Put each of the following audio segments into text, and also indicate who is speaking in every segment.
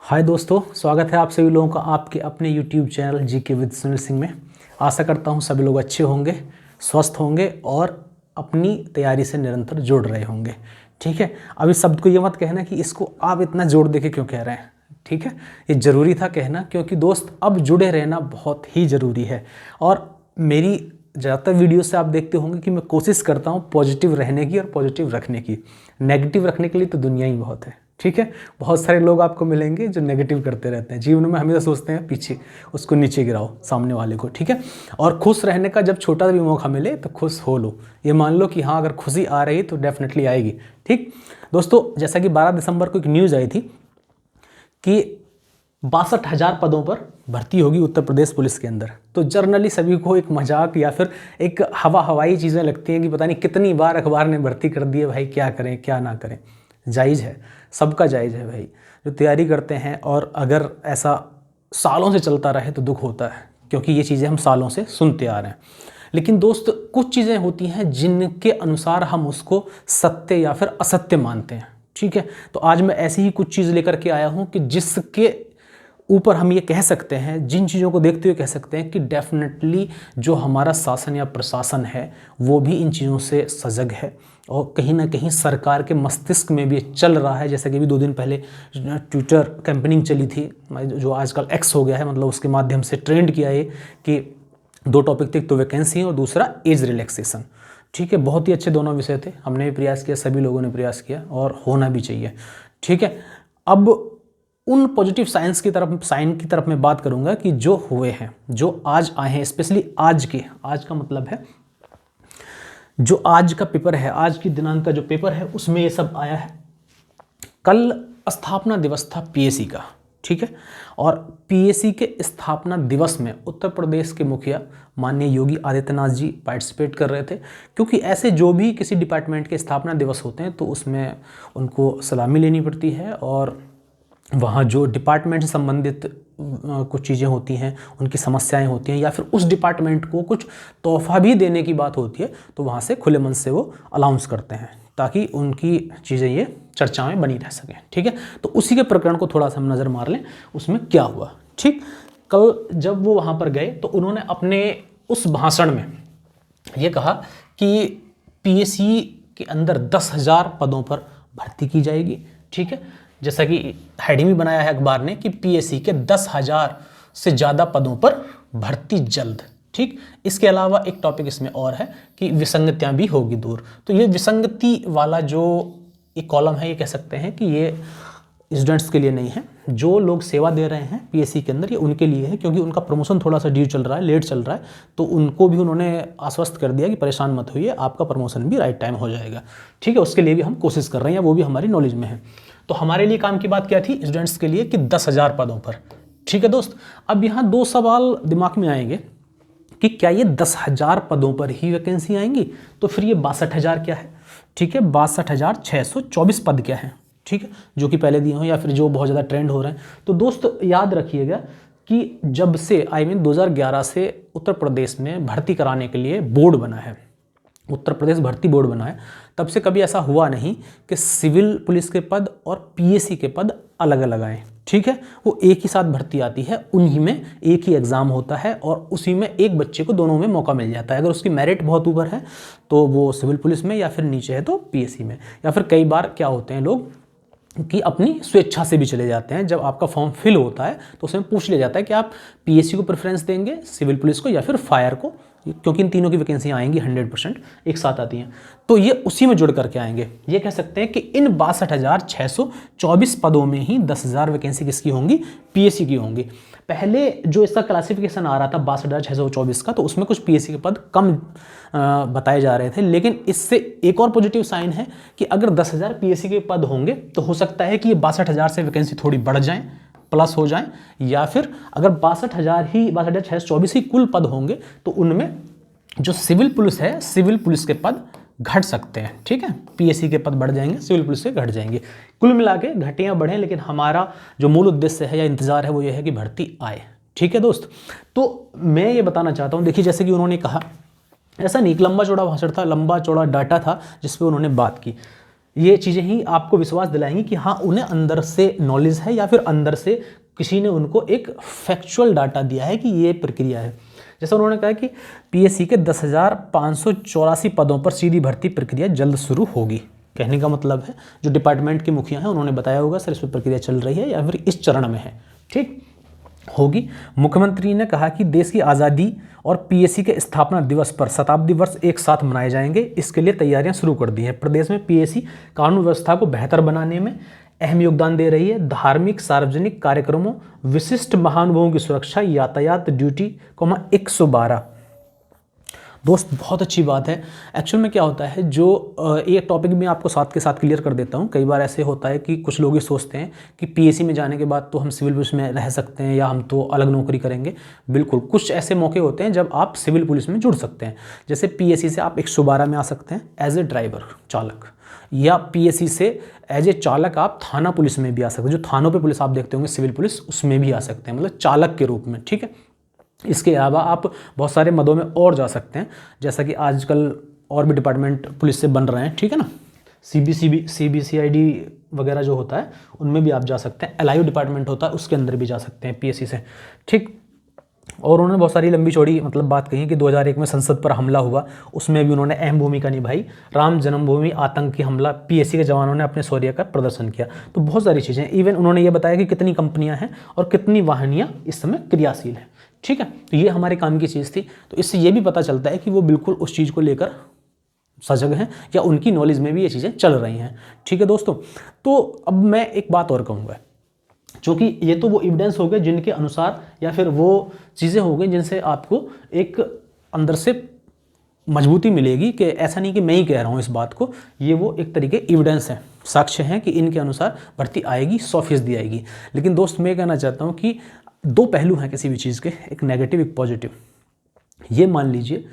Speaker 1: हाय दोस्तों, स्वागत है आप सभी लोगों का आपके अपने YouTube channel GK with Sunil Singh में। आशा करता हूँ सभी लोग अच्छे होंगे, स्वस्थ होंगे और अपनी तैयारी से निरंतर जुड़ रहे होंगे। ठीक है, अब इस शब्द को ये मत कहना कि इसको आप इतना जोर देके क्यों कह रहे हैं। ठीक है, ये ज़रूरी था कहना, क्योंकि दोस्त अब जुड़े रहना बहुत ही ज़रूरी है। और मेरी ज़्यादातर वीडियो से आप देखते होंगे कि मैं कोशिश करता हूँ पॉजिटिव रहने की और पॉजिटिव रखने की। नेगेटिव रखने के लिए तो दुनिया ही बहुत है। ठीक है, बहुत सारे लोग आपको मिलेंगे जो नेगेटिव करते रहते हैं, जीवन में हमेशा सोचते हैं पीछे उसको नीचे गिराओ सामने वाले को। ठीक है, और खुश रहने का जब छोटा भी मौका मिले तो खुश हो लो। ये मान लो कि हाँ, अगर खुशी आ रही तो डेफिनेटली आएगी। ठीक दोस्तों, जैसा कि 12 दिसंबर को एक न्यूज़ आई थी कि 62,000 पदों पर भर्ती होगी उत्तर प्रदेश पुलिस के अंदर। तो जर्नली सभी को एक मजाक या फिर एक हवाई चीज़ें लगती हैं कि पता नहीं कितनी बार अखबार ने भर्ती कर दी है, भाई क्या करें क्या ना करें। जायज़ है, सबका जायज़ है भाई, जो तैयारी करते हैं। और अगर ऐसा सालों से चलता रहे तो दुख होता है, क्योंकि ये चीज़ें हम सालों से सुनते आ रहे हैं। लेकिन दोस्त, कुछ चीज़ें होती हैं जिनके अनुसार हम उसको सत्य या फिर असत्य मानते हैं। ठीक है, तो आज मैं ऐसी ही कुछ चीज़ लेकर के आया हूँ कि जिसके ऊपर हम ये कह सकते हैं, जिन चीज़ों को देखते हुए कह सकते हैं कि डेफिनेटली जो हमारा शासन या प्रशासन है वो भी इन चीज़ों से सजग है। और कहीं ना कहीं सरकार के मस्तिष्क में भी चल रहा है। जैसे कि अभी 2 दिन पहले ट्विटर कैंपेनिंग चली थी, जो आजकल एक्स हो गया है, मतलब उसके माध्यम से ट्रेंड किया है कि 2 टॉपिक थे, एक तो वैकेंसी और दूसरा एज रिलैक्सेशन। ठीक है, बहुत ही अच्छे दोनों विषय थे, हमने भी प्रयास किया, सभी लोगों ने प्रयास किया और होना भी चाहिए। ठीक है, अब उन पॉजिटिव साइन की तरफ मैं बात करूंगा कि जो हुए हैं, जो आज आए हैं, स्पेशली आज का मतलब है जो आज का पेपर है, आज की दिनांक का जो पेपर है उसमें ये सब आया है। कल स्थापना दिवस था पीएससी का। ठीक है, और पीएससी के स्थापना दिवस में उत्तर प्रदेश के मुखिया माननीय योगी आदित्यनाथ जी पार्टिसिपेट कर रहे थे, क्योंकि ऐसे जो भी किसी डिपार्टमेंट के स्थापना दिवस होते हैं तो उसमें उनको सलामी लेनी पड़ती है और वहाँ जो डिपार्टमेंट से संबंधित कुछ चीज़ें होती हैं, उनकी समस्याएं होती हैं, या फिर उस डिपार्टमेंट को कुछ तोहफा भी देने की बात होती है, तो वहाँ से खुले मन से वो अनाउंस करते हैं ताकि उनकी चीज़ें ये चर्चा में बनी रह सकें। ठीक है, तो उसी के प्रकरण को थोड़ा सा हम नज़र मार लें, उसमें क्या हुआ। ठीक, कल जब वो वहाँ पर गए तो उन्होंने अपने उस भाषण में ये कहा कि पीएससी के अंदर 10,000 पदों पर भर्ती की जाएगी। ठीक है, जैसा कि हेडिंग भी बनाया है अखबार ने कि पीएससी के 10,000 से ज़्यादा पदों पर भर्ती जल्द। ठीक, इसके अलावा एक टॉपिक इसमें और है कि विसंगतियां भी होगी दूर। तो ये विसंगति वाला जो एक कॉलम है, ये कह सकते हैं कि ये स्टूडेंट्स के लिए नहीं है, जो लोग सेवा दे रहे हैं पीएससी के अंदर, ये उनके लिए है, क्योंकि उनका प्रमोशन थोड़ा सा ड्यू चल रहा है, लेट चल रहा है। तो उनको भी उन्होंने आश्वस्त कर दिया कि परेशान मत होइए, आपका प्रमोशन भी राइट टाइम हो जाएगा। ठीक है, उसके लिए भी हम कोशिश कर रहे हैं, वो भी हमारी नॉलेज में है। तो हमारे लिए काम की बात क्या थी स्टूडेंट्स के लिए कि 10,000 पदों पर। ठीक है दोस्त, अब यहाँ 2 सवाल दिमाग में आएंगे कि क्या ये 10,000 पदों पर ही वैकेंसी आएंगी, तो फिर ये 62,000 क्या है। ठीक है, 62,624 पद क्या है। ठीक है, जो कि पहले दिए हों या फिर जो बहुत ज़्यादा ट्रेंड हो रहे हैं। तो दोस्त याद रखिएगा कि जब से 2011 से उत्तर प्रदेश में भर्ती कराने के लिए बोर्ड बना है, उत्तर प्रदेश भर्ती बोर्ड बना है, तब से कभी ऐसा हुआ नहीं कि सिविल पुलिस के पद और पीएससी के पद अलग अलग आए। ठीक है, वो एक ही साथ भर्ती आती है, उन्हीं में एक ही एग्ज़ाम होता है और उसी में एक बच्चे को दोनों में मौका मिल जाता है। अगर उसकी मेरिट बहुत ऊपर है तो वो सिविल पुलिस में, या फिर नीचे है तो पीएससी में, या फिर कई बार क्या होते हैं लोग कि अपनी स्वेच्छा से भी चले जाते हैं। जब आपका फॉर्म फिल होता है तो उसमें पूछ लिया जाता है कि आप पीएससी को प्रेफरेंस देंगे, सिविल पुलिस को, या फिर फायर को, क्योंकि इन तीनों की वैकेंसियाँ आएंगी 100% एक साथ आती हैं। तो ये उसी में जुड़ करके आएंगे। ये कह सकते हैं कि इन 62,624 पदों में ही 10,000 वैकेंसी किसकी होंगी, पीएससी की होंगी। पहले जो इसका क्लासिफिकेशन आ रहा था 62,624 का, तो उसमें कुछ पीएससी के पद कम बताए जा रहे थे। लेकिन इससे एक और पॉजिटिव साइन है कि अगर 10,000 पीएससी के पद होंगे तो हो सकता है कि ये 62,000 से वैकेंसी थोड़ी बढ़ जाएं, प्लस हो जाएं, या फिर अगर 62,624 ही कुल पद होंगे तो उनमें जो सिविल पुलिस है, सिविल पुलिस के पद घट सकते हैं। ठीक है, पीएससी के पद बढ़ जाएंगे, सिविल पुलिस के घट जाएंगे। कुल मिला के घटे या बढ़े, लेकिन हमारा जो मूल उद्देश्य है या इंतजार है वो ये है कि भर्ती आए। ठीक है दोस्त, तो मैं ये बताना चाहता हूँ, देखिए जैसे कि उन्होंने कहा, ऐसा नहीं एक लंबा चौड़ा भाषण था, लंबा चौड़ा डाटा था जिस पे उन्होंने बात की। ये चीज़ें ही आपको विश्वास दिलाएंगी कि हाँ उन्हें अंदर से नॉलेज है, या फिर अंदर से किसी ने उनको एक फैक्चुअल डाटा दिया है कि ये प्रक्रिया है। जैसा उन्होंने कहा कि पीएससी के 10,584 पदों पर सीधी भर्ती प्रक्रिया जल्द शुरू होगी। कहने का मतलब है जो डिपार्टमेंट के मुखिया हैं उन्होंने बताया होगा सर इस पर प्रक्रिया चल रही है या फिर इस चरण में है, ठीक होगी। मुख्यमंत्री ने कहा कि देश की आज़ादी और पीएससी के स्थापना दिवस पर शताब्दी वर्ष एक साथ मनाए जाएंगे, इसके लिए तैयारियां शुरू कर दी हैं। प्रदेश में पीएससी कानून व्यवस्था को बेहतर बनाने में अहम योगदान दे रही है। धार्मिक सार्वजनिक कार्यक्रमों, विशिष्ट महानुभावों की सुरक्षा, यातायात ड्यूटी, 112। दोस्त बहुत अच्छी बात है। एक्चुअल में क्या होता है, जो ये टॉपिक मैं आपको साथ के साथ क्लियर कर देता हूँ। कई बार ऐसे होता है कि कुछ लोग ये सोचते हैं कि पीएससी में जाने के बाद तो हम सिविल पुलिस में रह सकते हैं या हम तो अलग नौकरी करेंगे। बिल्कुल, कुछ ऐसे मौके होते हैं जब आप सिविल पुलिस में जुड़ सकते हैं। जैसे पीएससी से आप 112 में आ सकते हैं एज ए ड्राइवर, चालक, या पीएससी से एज ए चालक आप थाना पुलिस में भी आ सकते हैं। जो थानों पे पुलिस आप देखते होंगे सिविल पुलिस, उसमें भी आ सकते हैं, मतलब चालक के रूप में, ठीक है। इसके अलावा आप बहुत सारे मदों में और जा सकते हैं, जैसा कि आजकल और भी डिपार्टमेंट पुलिस से बन रहे हैं, ठीक है ना। CBCID वगैरह जो होता है उनमें भी आप जा सकते हैं। LIU डिपार्टमेंट होता है उसके अंदर भी जा सकते हैं पीएससी से, ठीक। और उन्होंने बहुत सारी लंबी चौड़ी मतलब बात कही कि 2001 में संसद पर हमला हुआ, उसमें भी उन्होंने अहम भूमिका निभाई। राम जन्मभूमि आतंकी हमला, पीएससी के जवानों ने अपने शौर्य का प्रदर्शन किया। तो बहुत सारी चीज़ें, इवन उन्होंने ये बताया कि कितनी कंपनियां हैं और कितनी वाहिनियां इस समय क्रियाशील हैं, ठीक है। तो ये हमारे काम की चीज़ थी। तो इससे ये भी पता चलता है कि वो बिल्कुल उस चीज़ को लेकर सजग हैं या उनकी नॉलेज में भी ये चीज़ें चल रही हैं, ठीक है दोस्तों। तो अब मैं एक बात और कहूँगा, क्योंकि ये तो वो एविडेंस हो गए जिनके अनुसार, या फिर वो चीज़ें हो गई जिनसे आपको एक अंदर से मजबूती मिलेगी कि ऐसा नहीं कि मैं ही कह रहा हूँ इस बात को, ये वो एक तरीके एविडेंस है, साक्ष्य हैं कि इनके अनुसार भर्ती आएगी, 100% आएगी। लेकिन दोस्त मैं कहना चाहता हूँ कि दो पहलू हैं किसी भी चीज़ के, एक नेगेटिव एक पॉजिटिव। ये मान लीजिए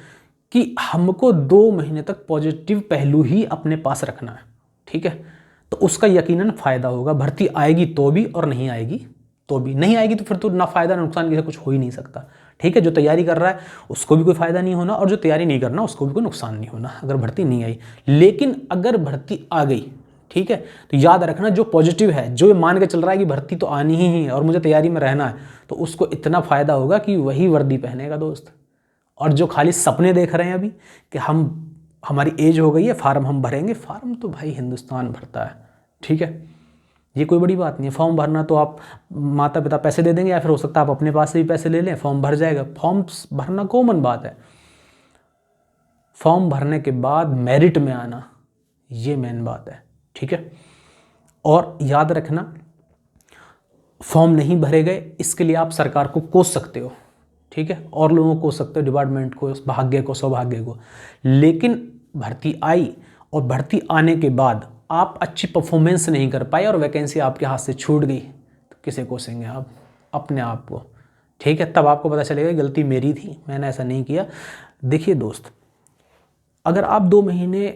Speaker 1: कि हमको 2 महीने तक पॉजिटिव पहलू ही अपने पास रखना है, ठीक है, तो उसका यकीनन फ़ायदा होगा। भर्ती आएगी तो भी और नहीं आएगी तो भी। नहीं आएगी तो फिर तो ना फ़ायदा ना नुकसान, किसी कुछ हो ही नहीं सकता, ठीक है। जो तैयारी कर रहा है उसको भी कोई फ़ायदा नहीं होना, और जो तैयारी नहीं करना उसको भी कोई नुकसान नहीं होना अगर भर्ती नहीं आई। लेकिन अगर भर्ती आ गई, ठीक है, तो याद रखना जो पॉजिटिव है, जो मान के चल रहा है कि भर्ती तो आनी ही है और मुझे तैयारी में रहना है, तो उसको इतना फ़ायदा होगा कि वही वर्दी पहनेगा दोस्त। और जो खाली सपने देख रहे हैं अभी कि हमारी एज हो गई है, फार्म हम भरेंगे, फार्म तो भाई हिंदुस्तान भरता है, ठीक है। ये कोई बड़ी बात नहीं है। फॉर्म भरना तो आप माता पिता पैसे दे देंगे, या फिर हो सकता है आप अपने पास से भी पैसे ले लें, फॉर्म भर जाएगा। फॉर्म भरना कॉमन बात है। फॉर्म भरने के बाद मेरिट में आना, ये मेन बात है, ठीक है। और याद रखना, फॉर्म नहीं भरे गए इसके लिए आप सरकार को कोस सकते हो, ठीक है, और लोगों को कोस सकते हो, डिपार्टमेंट को, भाग्य को, सौभाग्य को। लेकिन भर्ती आई और भर्ती आने के बाद आप अच्छी परफॉर्मेंस नहीं कर पाए और वैकेंसी आपके हाथ से छूट गई, तो किसे कोसेंगे आप? अपने आप को, ठीक है। तब आपको पता चलेगा गलती मेरी थी, मैंने ऐसा नहीं किया। देखिए दोस्त, अगर आप 2 महीने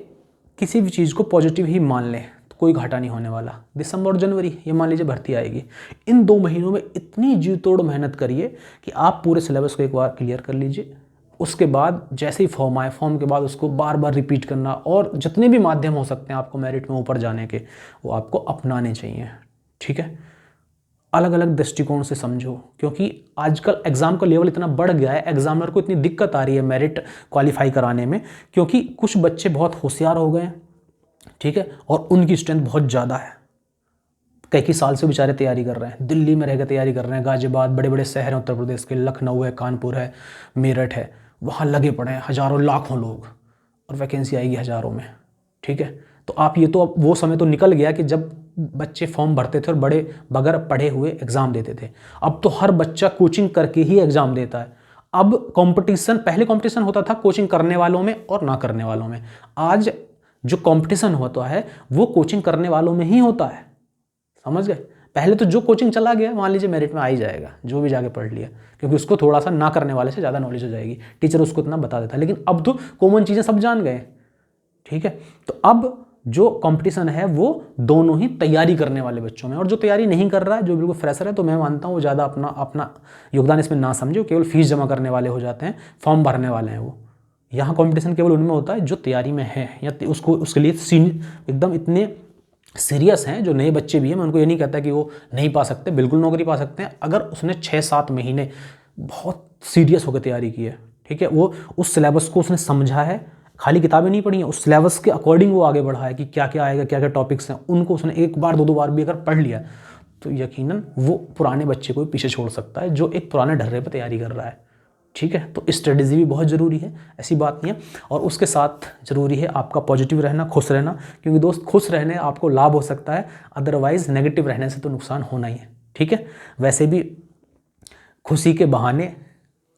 Speaker 1: किसी भी चीज़ को पॉजिटिव ही मान लें तो कोई घाटा नहीं होने वाला। दिसंबर और जनवरी, ये मान लीजिए भर्ती आएगी, इन 2 महीनों में इतनी जी तोड़ मेहनत करिए कि आप पूरे सिलेबस को एक बार क्लियर कर लीजिए। उसके बाद जैसे ही फॉर्म आए, फॉर्म के बाद उसको बार बार रिपीट करना, और जितने भी माध्यम हो सकते हैं आपको मेरिट में ऊपर जाने के, वो आपको अपनाने चाहिए, ठीक है। अलग अलग दृष्टिकोण से समझो, क्योंकि आजकल एग्ज़ाम का लेवल इतना बढ़ गया है, एग्जामिनर को इतनी दिक्कत आ रही है मेरिट क्वालिफाई कराने में, क्योंकि कुछ बच्चे बहुत होशियार हो गए हैं, ठीक है, और उनकी स्ट्रेंथ बहुत ज़्यादा है। कई साल से बेचारे तैयारी कर रहे हैं, दिल्ली में रहकर तैयारी कर रहे हैं, गाजियाबाद, बड़े बड़े शहर हैं उत्तर प्रदेश के, लखनऊ है, कानपुर है, मेरठ है, वहाँ लगे पड़े हैं हज़ारों लाखों लोग, और वैकेंसी आएगी हज़ारों में, ठीक है। तो आप ये तो, अब वो समय तो निकल गया कि जब बच्चे फॉर्म भरते थे और बड़े बगैर पढ़े हुए एग्ज़ाम देते थे। अब तो हर बच्चा कोचिंग करके ही एग्ज़ाम देता है। अब कंपटीशन, पहले कंपटीशन होता था कोचिंग करने वालों में और ना करने वालों में। आज जो कंपटीशन होता है वो कोचिंग करने वालों में ही होता है, समझ गए। पहले तो जो कोचिंग चला गया मान लीजिए मेरिट में आ ही जाएगा, जो भी जाके पढ़ लिया, क्योंकि उसको थोड़ा सा ना करने वाले से ज़्यादा नॉलेज हो जाएगी, टीचर उसको इतना बता देता है। लेकिन अब तो कॉमन चीज़ें सब जान गए, ठीक है। तो अब जो कंपटीशन है वो दोनों ही तैयारी करने वाले बच्चों में, और जो तैयारी नहीं कर रहा है, जो बिल्कुल फ्रेशर है, तो मैं मानता हूँ वो ज़्यादा अपना योगदान इसमें ना समझे, केवल फीस जमा करने वाले हो जाते हैं, फॉर्म भरने वाले हैं वो, यहाँ कंपटीशन केवल उनमें होता है जो तैयारी में है या उसके लिए एकदम इतने सीरियस हैं। जो नए बच्चे भी हैं, मैं उनको ये नहीं कहता कि वो नहीं पा सकते, बिल्कुल नौकरी पा सकते हैं अगर उसने 6-7 महीने बहुत सीरियस होकर तैयारी की है। ठीक है, वो उस सिलेबस को उसने समझा है, खाली किताबें नहीं पढ़ी हैं, उस सिलेबस के अकॉर्डिंग वो आगे बढ़ा है कि क्या क्या आएगा, क्या क्या टॉपिक्स हैं, उनको उसने एक बार 2 बार भी अगर पढ़ लिया तो यकीनन वो पुराने बच्चे को पीछे छोड़ सकता है जो एक पुराने ढर्रे पर तैयारी कर रहा है। ठीक है, तो स्ट्रेटजी भी बहुत ज़रूरी है, ऐसी बात नहीं है। और उसके साथ ज़रूरी है आपका पॉजिटिव रहना, खुश रहना, क्योंकि दोस्त खुश रहने आपको लाभ हो सकता है, अदरवाइज़ नेगेटिव रहने से तो नुकसान होना ही है। ठीक है, वैसे भी खुशी के बहाने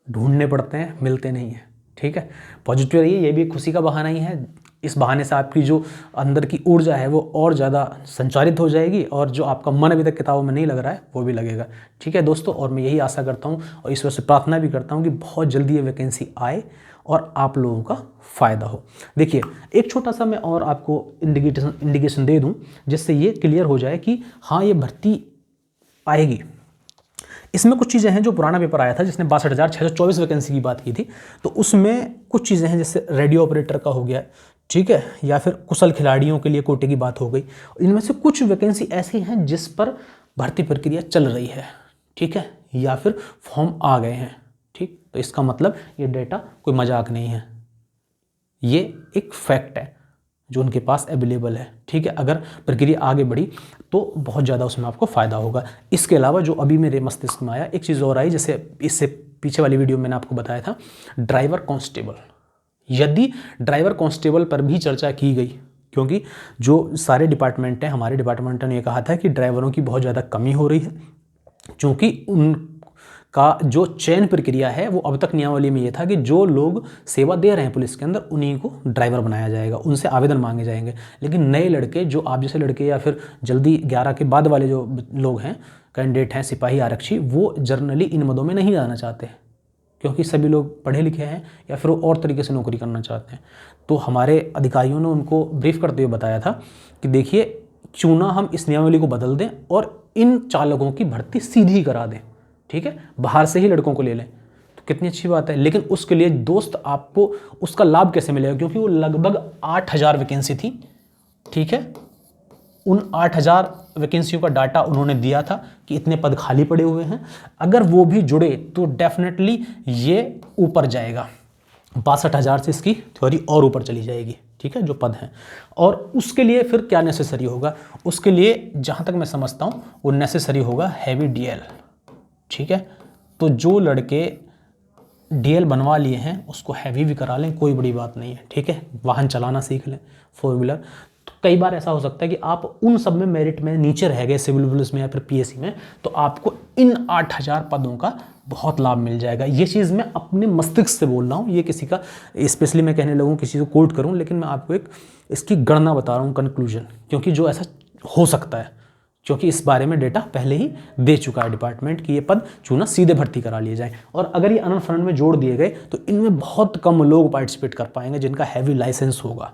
Speaker 1: ढूंढने पड़ते हैं, मिलते नहीं हैं। ठीक है, पॉजिटिव रहिए, ये भी एक खुशी का बहाना ही है। इस बहाने से आपकी जो अंदर की ऊर्जा है वो और ज़्यादा संचारित हो जाएगी और जो आपका मन अभी तक किताबों में नहीं लग रहा है वो भी लगेगा। ठीक है दोस्तों, और मैं यही आशा करता हूँ और ईश्वर से प्रार्थना भी करता हूँ कि बहुत जल्दी ये वैकेंसी आए और आप लोगों का फ़ायदा हो। देखिए, एक छोटा सा मैं और आपको इंडिकेशन दे दूँ जिससे ये क्लियर हो जाए कि हाँ ये भर्ती आएगी। इसमें कुछ चीज़ें हैं, जो पुराना पेपर आया था जिसने 62,624 वैकेंसी की बात की थी, तो उसमें कुछ चीज़ें हैं जैसे रेडियो ऑपरेटर का हो गया, ठीक है, या फिर कुशल खिलाड़ियों के लिए कोटे की बात हो गई। इनमें से कुछ वैकेंसी ऐसी हैं जिस पर भर्ती प्रक्रिया चल रही है, ठीक है, या फिर फॉर्म आ गए हैं। ठीक, तो इसका मतलब ये डेटा कोई मजाक नहीं है, ये एक फैक्ट है जो उनके पास अवेलेबल है। ठीक है, अगर प्रक्रिया आगे बढ़ी तो बहुत ज़्यादा उसमें आपको फ़ायदा होगा। इसके अलावा जो अभी मेरे मस्तिष्क में आया, एक चीज़ और आई, जैसे इससे पीछे वाली वीडियो में मैंने आपको बताया था ड्राइवर कांस्टेबल। यदि ड्राइवर कांस्टेबल पर भी चर्चा की गई, क्योंकि जो सारे डिपार्टमेंट हैं, हमारे डिपार्टमेंट ने ये कहा था कि ड्राइवरों की बहुत ज़्यादा कमी हो रही है, क्योंकि उनका जो चयन प्रक्रिया है वो अब तक नियमावली में ये था कि जो लोग सेवा दे रहे हैं पुलिस के अंदर उन्हीं को ड्राइवर बनाया जाएगा, उनसे आवेदन मांगे जाएंगे। लेकिन नए लड़के, जो आप जैसे लड़के या फिर जल्दी 11 के बाद वाले जो लोग हैं, कैंडिडेट हैं, सिपाही, आरक्षी, वो जर्नली इन पदों में नहीं जाना चाहते, क्योंकि सभी लोग पढ़े लिखे हैं या फिर वो और तरीके से नौकरी करना चाहते हैं। तो हमारे अधिकारियों ने उनको ब्रीफ करते हुए बताया था कि देखिए, क्यों ना हम इस नियमावली को बदल दें और इन चालकों की भर्ती सीधी करा दें। ठीक है, बाहर से ही लड़कों को ले लें, तो कितनी अच्छी बात है। लेकिन उसके लिए दोस्त आपको उसका लाभ कैसे मिलेगा, क्योंकि वो लगभग 8,000 वैकेंसी थी। ठीक है, उन 8,000 वैकेंसियों का डाटा उन्होंने दिया था कि इतने पद खाली पड़े हुए हैं, अगर वो भी जुड़े तो डेफिनेटली ये ऊपर जाएगा। 62,000 से इसकी थ्योरी और ऊपर चली जाएगी। ठीक है, जो पद हैं। और उसके लिए फिर क्या नेसेसरी होगा, उसके लिए जहाँ तक मैं समझता हूँ वो नेसेसरी होगा हैवी डीएल। ठीक है, तो जो लड़के डीएल बनवा लिए हैं उसको हैवी भी करा लें, कोई बड़ी बात नहीं है। ठीक है, वाहन चलाना सीख लें, 4 व्हीलर। तो कई बार ऐसा हो सकता है कि आप उन सब में मेरिट में नीचे रह गए, सिविल पुलिस में या फिर पीएससी में, तो आपको इन 8,000 पदों का बहुत लाभ मिल जाएगा। ये चीज़ मैं अपने मस्तिष्क से बोल रहा हूँ, ये किसी का स्पेशली मैं कहने लगूँ किसी को कोट करूँ, लेकिन मैं आपको एक इसकी गणना बता रहा हूँ, कंक्लूजन, क्योंकि जो ऐसा हो सकता है, क्योंकि इस बारे में डेटा पहले ही दे चुका है डिपार्टमेंट कि ये पद चुना सीधे भर्ती करा लिए जाए। और अगर ये अनंत फ्रंट में जोड़ दिए गए तो इनमें बहुत कम लोग पार्टिसिपेट कर पाएंगे जिनका हैवी लाइसेंस होगा।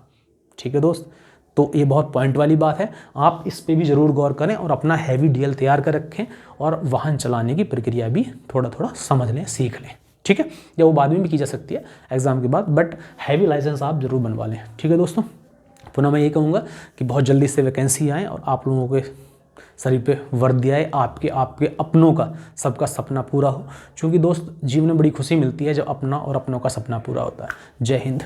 Speaker 1: ठीक है दोस्त, तो ये बहुत पॉइंट वाली बात है, आप इस पे भी ज़रूर गौर करें और अपना हैवी डीएल तैयार कर रखें और वाहन चलाने की प्रक्रिया भी थोड़ा थोड़ा समझ लें, सीख लें। ठीक है, या वो बाद में भी की जा सकती है एग्जाम के बाद, बट हैवी लाइसेंस आप ज़रूर बनवा लें। ठीक है दोस्तों, पुनः मैं ये कहूँगा कि बहुत जल्दी से वैकेंसी आए और आप लोगों के शरीर पे वर्दी आए, आपके अपनों का सबका सपना पूरा हो, क्योंकि दोस्त जीवन में बड़ी खुशी मिलती है जब अपना और अपनों का सपना पूरा होता है। जय हिंद।